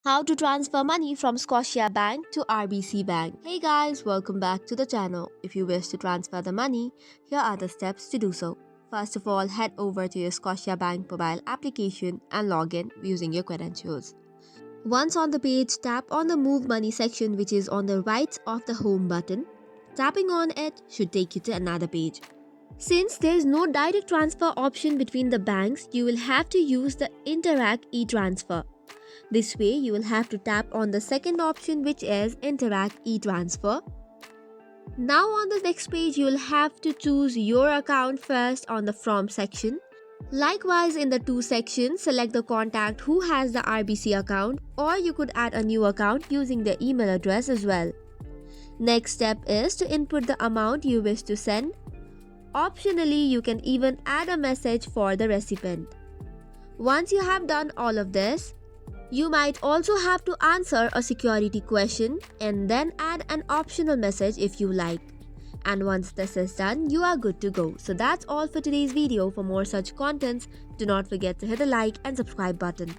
How to transfer money from Scotiabank to RBC Bank. Hey guys, welcome back to the channel. If you wish to transfer the money, here are the steps to do so. First of all, head over to your Scotiabank mobile application and log in using your credentials. Once on the page, tap on the Move Money section, which is on the right of the Home button. Tapping on it should take you to another page. Since there is no direct transfer option between the banks, you will have to use the Interact e-transfer. This way, you will have to tap on the second option, which is Interact e-transfer. Now on the next page, you will have to choose your account first on the From section. Likewise, in the To section, select the contact who has the RBC account, or you could add a new account using the email address as well. Next step is to input the amount you wish to send. Optionally, you can even add a message for the recipient. Once you have done all of this, you might also have to answer a security question and then add an optional message if you like. And once this is done, you are good to go. So that's all for today's video. For more such contents, do not forget to hit the like and subscribe button.